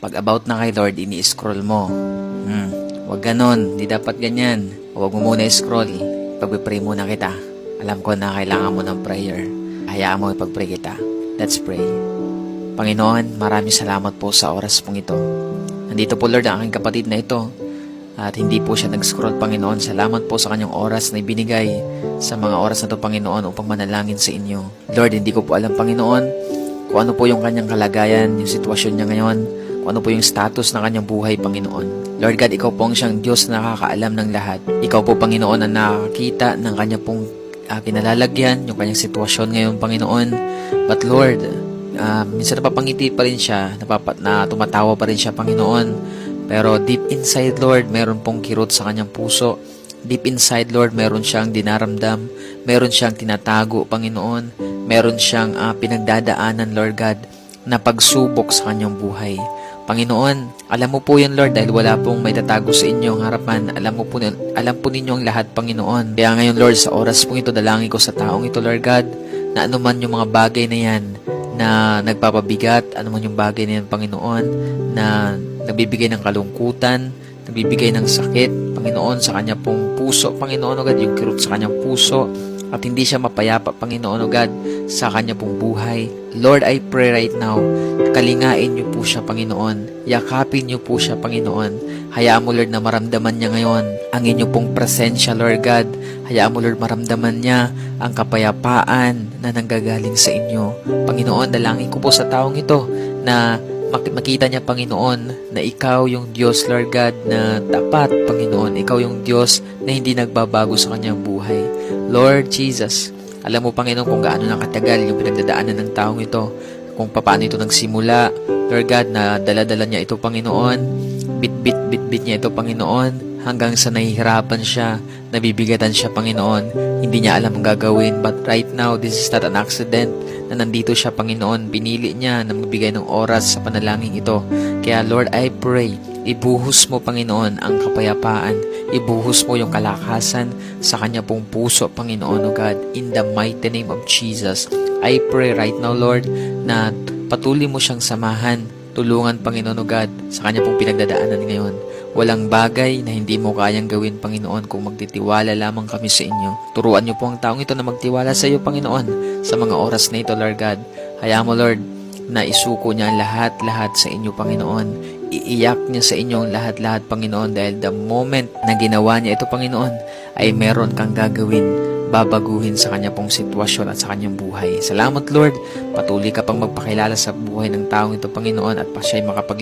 Pag about na kay Lord, ini-scroll mo. Huwag ganon, di dapat ganyan. Huwag mo muna scroll. Pagpipray muna kita. Alam ko na kailangan mo ng prayer. Hayaan mo ipag-pray kita. Let's pray. Panginoon, maraming salamat po sa oras pong ito. Nandito po Lord ang aking kapatid na ito. At hindi po siya nag-scroll, Panginoon. Salamat po sa kanyang oras na ibinigay sa mga oras na ito, Panginoon, upang manalangin sa inyo. Lord, hindi ko po alam, Panginoon, kung ano po yung kanyang kalagayan, yung sitwasyon niya ngayon, kung ano po yung status ng kanyang buhay, Panginoon. Lord God, Ikaw po ang siyang Diyos na nakakaalam ng lahat. Ikaw po, Panginoon, ang nakakita ng kanya pong kinalalagyan, yung kanyang sitwasyon ngayon, Panginoon. But Lord, minsan napapangiti pa rin siya, na tumatawa pa rin siya, Panginoon. Pero deep inside, Lord, meron pong kirot sa kanyang puso. Deep inside, Lord, meron siyang dinaramdam. Meron siyang tinatago, Panginoon. Meron siyang pinagdadaanan, Lord God, na pagsubok sa kanyang buhay. Panginoon, alam mo po yan, Lord, dahil wala pong may tatago sa inyong harapan. Alam po ninyo ang lahat, Panginoon. Kaya ngayon, Lord, sa oras pong ito, dalangin ko sa taong ito, Lord God, na anuman yung mga bagay na yan na nagpapabigat, anuman yung bagay na yan, Panginoon, na nagbibigay ng kalungkutan, nagbibigay ng sakit, Panginoon, sa kanya pong puso, Panginoon, o God, yung kirot sa kanyang puso, at hindi siya mapayapa, Panginoon, o God, sa kanya pong buhay. Lord, I pray right now, kalingain niyo po siya, Panginoon. Yakapin niyo po siya, Panginoon. Hayaan mo, Lord, na maramdaman niya ngayon ang inyong pong presensya, Lord God. Hayaan mo, Lord, maramdaman niya ang kapayapaan na nanggagaling sa inyo. Panginoon, dalangin ko po sa taong ito na makita niya, Panginoon, na Ikaw yung Diyos, Lord God, na tapat, Panginoon. Ikaw yung Diyos na hindi nagbabago sa kanyang buhay. Lord Jesus, alam mo, Panginoon, kung gaano nakatagal yung pinagdadaanan ng taong ito, kung paano ito nagsimula, Lord God, na dala-dala niya ito, Panginoon, bit niya ito, Panginoon, hanggang sa nahihirapan siya, nabibigatan siya, Panginoon, hindi niya alam ang gagawin, but right now, this is not an accident, na nandito siya, Panginoon, pinili niya na magbigay ng oras sa panalangin ito. Kaya Lord, I pray, ibuhos mo, Panginoon, ang kapayapaan, ibuhos mo yung kalakasan sa kanya pong puso, Panginoon, O God, in the mighty name of Jesus. I pray right now, Lord, na patuloy mo siyang samahan, tulungan, Panginoon, O God, sa kanya pong pinagdadaanan ngayon. Walang bagay na hindi mo kayang gawin, Panginoon, kung magtitiwala lamang kami sa inyo. Turuan niyo po ang taong ito na magtiwala sa iyo, Panginoon, sa mga oras na ito, Lord God. Hayaan mo, Lord, na isuko niya ang lahat-lahat sa inyo, Panginoon. Iiyak niya sa inyo ang lahat-lahat, Panginoon, dahil the moment na ginawa niya ito, Panginoon, ay meron kang gagawin, babaguhin sa kanya pong sitwasyon at sa kanyang buhay. Salamat, Lord. Patuloy ka pang magpakilala sa buhay ng taong ito, Panginoon, at pa siya'y makapag